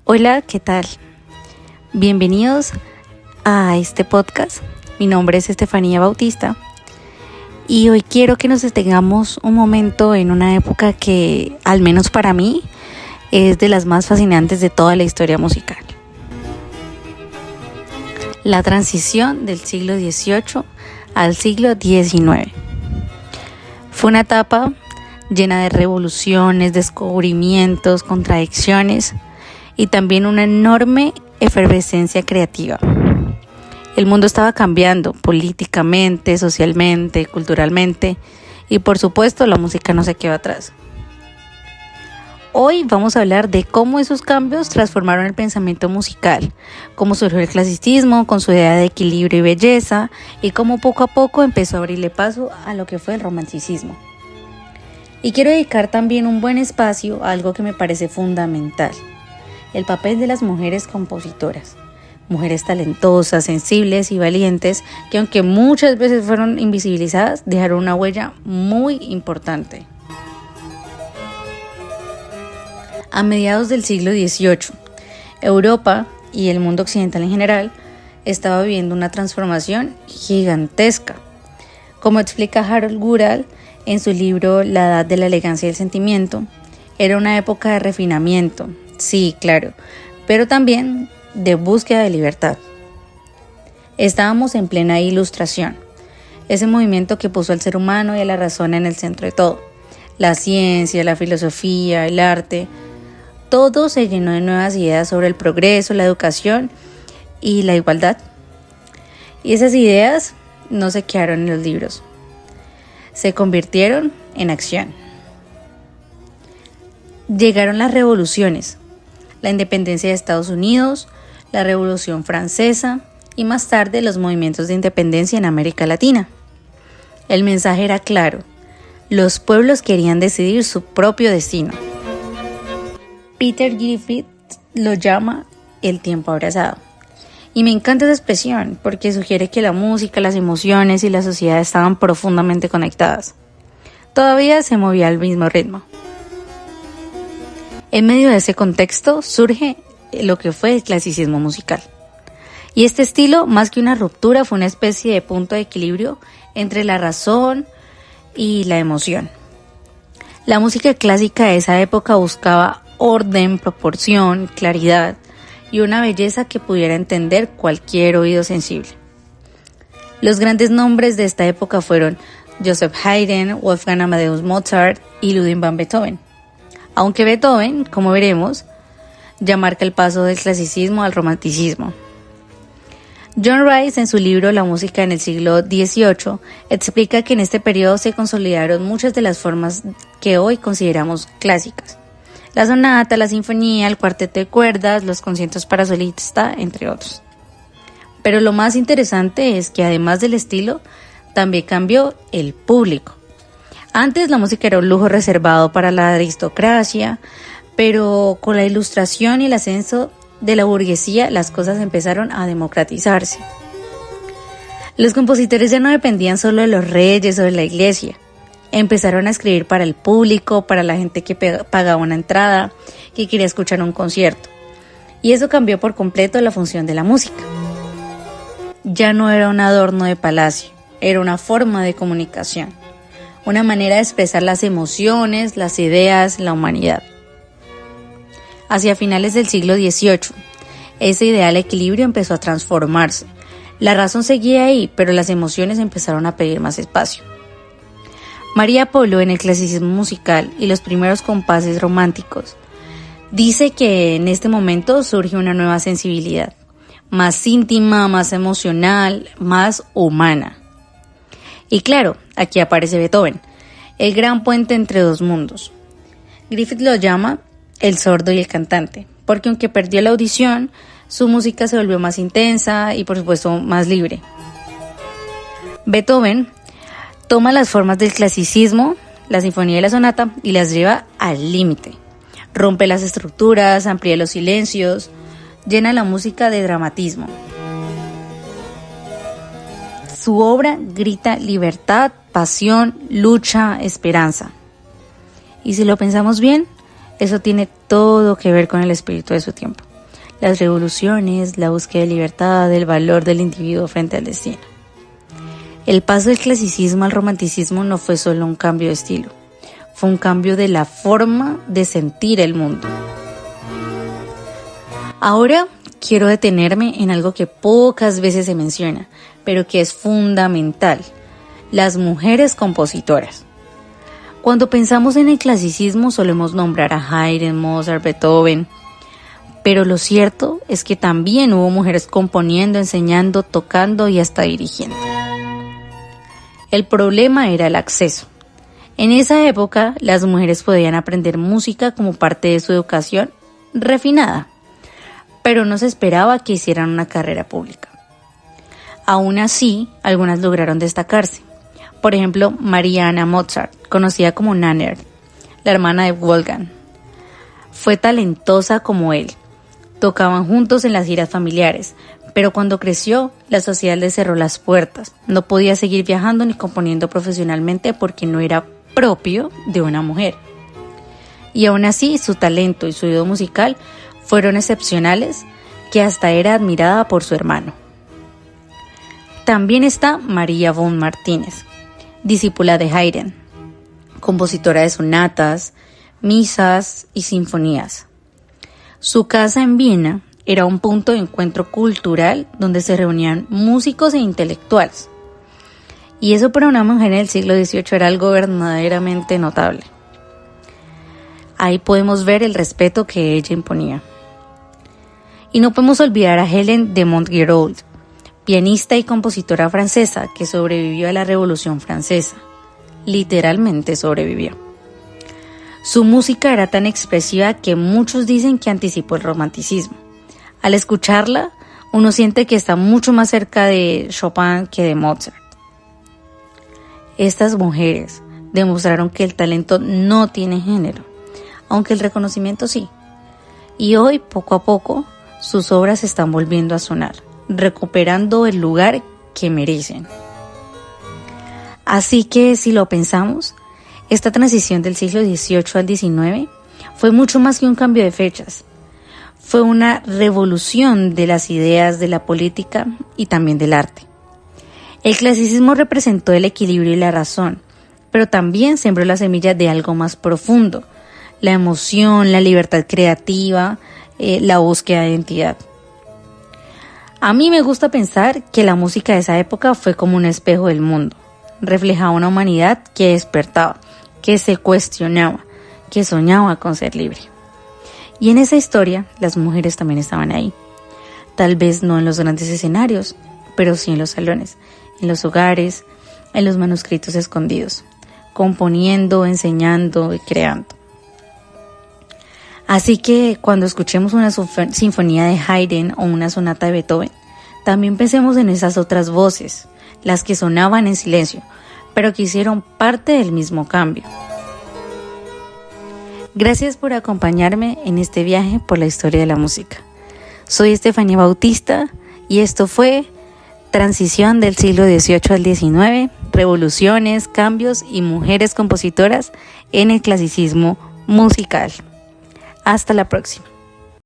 Hola, ¿qué tal? Bienvenidos a este podcast. Mi nombre es Estefanía Bautista y hoy quiero que nos detengamos un momento en una época que, al menos para mí, es de las más fascinantes de toda la historia musical. La transición del siglo XVIII al siglo XIX. Fue una etapa llena de revoluciones, descubrimientos, contradicciones y también una enorme efervescencia creativa. El mundo estaba cambiando políticamente, socialmente, culturalmente y por supuesto la música no se quedó atrás. Hoy vamos a hablar de cómo esos cambios transformaron el pensamiento musical, cómo surgió el clasicismo con su idea de equilibrio y belleza y cómo poco a poco empezó a abrirle paso a lo que fue el romanticismo. Y quiero dedicar también un buen espacio a algo que me parece fundamental, el papel de las mujeres compositoras, mujeres talentosas, sensibles y valientes que aunque muchas veces fueron invisibilizadas, dejaron una huella muy importante. A mediados del siglo XVIII, Europa y el mundo occidental en general estaba viviendo una transformación gigantesca. Como explica Harold Goodall en su libro La Edad de la Elegancia y el Sentimiento, era una época de refinamiento, sí, claro, pero también de búsqueda de libertad. Estábamos en plena ilustración, ese movimiento que puso al ser humano y a la razón en el centro de todo. La ciencia, la filosofía, el arte, todo se llenó de nuevas ideas sobre el progreso, la educación y la igualdad. Y esas ideas no se quedaron en los libros, se convirtieron en acción. Llegaron las revoluciones, la independencia de Estados Unidos, la Revolución Francesa y más tarde los movimientos de independencia en América Latina. El mensaje era claro, los pueblos querían decidir su propio destino. Peter Griffith lo llama el tiempo abrazado. Y me encanta esa expresión porque sugiere que la música, las emociones y la sociedad estaban profundamente conectadas. Todavía se movía al mismo ritmo. En medio de ese contexto surge lo que fue el clasicismo musical. Y este estilo, más que una ruptura, fue una especie de punto de equilibrio entre la razón y la emoción. La música clásica de esa época buscaba orden, proporción, claridad y una belleza que pudiera entender cualquier oído sensible. Los grandes nombres de esta época fueron Joseph Haydn, Wolfgang Amadeus Mozart y Ludwig van Beethoven. Aunque Beethoven, como veremos, ya marca el paso del clasicismo al romanticismo. John Rice, en su libro La música en el siglo XVIII, explica que en este periodo se consolidaron muchas de las formas que hoy consideramos clásicas. La sonata, la sinfonía, el cuarteto de cuerdas, los conciertos para solista, entre otros. Pero lo más interesante es que además del estilo, también cambió el público. Antes la música era un lujo reservado para la aristocracia, pero con la ilustración y el ascenso de la burguesía las cosas empezaron a democratizarse. Los compositores ya no dependían solo de los reyes o de la iglesia. Empezaron a escribir para el público, para la gente que pagaba una entrada, que quería escuchar un concierto. Y eso cambió por completo la función de la música. Ya no era un adorno de palacio, era una forma de comunicación, una manera de expresar las emociones, las ideas, la humanidad. Hacia finales del siglo XVIII, ese ideal equilibrio empezó a transformarse. La razón seguía ahí, pero las emociones empezaron a pedir más espacio. María Polo, en el clasicismo musical y los primeros compases románticos, dice que en este momento surge una nueva sensibilidad, más íntima, más emocional, más humana. Y claro, aquí aparece Beethoven, el gran puente entre dos mundos. Griffith lo llama el sordo y el cantante, porque aunque perdió la audición, su música se volvió más intensa y por supuesto más libre. Beethoven toma las formas del clasicismo, la sinfonía y la sonata, y las lleva al límite. Rompe las estructuras, amplía los silencios, llena la música de dramatismo. Su obra grita libertad, pasión, lucha, esperanza. Y si lo pensamos bien, eso tiene todo que ver con el espíritu de su tiempo. las revoluciones, la búsqueda de libertad, el valor del individuo frente al destino. El paso del clasicismo al romanticismo no fue solo un cambio de estilo, fue un cambio de la forma de sentir el mundo. Ahora quiero detenerme en algo que pocas veces se menciona, pero que es fundamental: las mujeres compositoras. Cuando pensamos en el clasicismo solemos nombrar a Haydn, Mozart, Beethoven, pero lo cierto es que también hubo mujeres componiendo, enseñando, tocando y hasta dirigiendo. El problema era el acceso. En esa época, las mujeres podían aprender música como parte de su educación refinada, pero no se esperaba que hicieran una carrera pública. Aún así, algunas lograron destacarse. Por ejemplo, María Anna Mozart, conocida como Nannerl, la hermana de Wolfgang. Fue talentosa como él. Tocaban juntos en las giras familiares, pero cuando creció, la sociedad le cerró las puertas. No podía seguir viajando ni componiendo profesionalmente porque no era propio de una mujer. Y aún así, su talento y su oído musical fueron excepcionales, que hasta era admirada por su hermano. También está María von Martínez, discípula de Haydn, compositora de sonatas, misas y sinfonías. Su casa en Viena era un punto de encuentro cultural donde se reunían músicos e intelectuales. Y eso para una mujer en el siglo XVIII era algo verdaderamente notable. Ahí podemos ver el respeto que ella imponía. Y no podemos olvidar a Hélène de Montgerould, pianista y compositora francesa que sobrevivió a la Revolución Francesa. Literalmente sobrevivió. Su música era tan expresiva que muchos dicen que anticipó el romanticismo. Al escucharla, uno siente que está mucho más cerca de Chopin que de Mozart. Estas mujeres demostraron que el talento no tiene género, aunque el reconocimiento sí. Y hoy, poco a poco, sus obras se están volviendo a sonar, recuperando el lugar que merecen. Así que, si lo pensamos, esta transición del siglo XVIII al XIX fue mucho más que un cambio de fechas. Fue una revolución de las ideas, de la política y también del arte. El clasicismo representó el equilibrio y la razón, pero también sembró la semilla de algo más profundo: la emoción, la libertad creativa, la búsqueda de identidad. A mí me gusta pensar que la música de esa época fue como un espejo del mundo. Reflejaba una humanidad que despertaba, que se cuestionaba, que soñaba con ser libre. Y en esa historia, las mujeres también estaban ahí. Tal vez no en los grandes escenarios, pero sí en los salones, en los hogares, en los manuscritos escondidos, componiendo, enseñando y creando. Así que cuando escuchemos una sinfonía de Haydn o una sonata de Beethoven, también pensemos en esas otras voces, las que sonaban en silencio, pero que hicieron parte del mismo cambio. Gracias por acompañarme en este viaje por la historia de la música. Soy Estefanía Bautista y esto fue Transición del siglo XVIII al XIX, revoluciones, cambios y mujeres compositoras en el clasicismo musical. Hasta la próxima.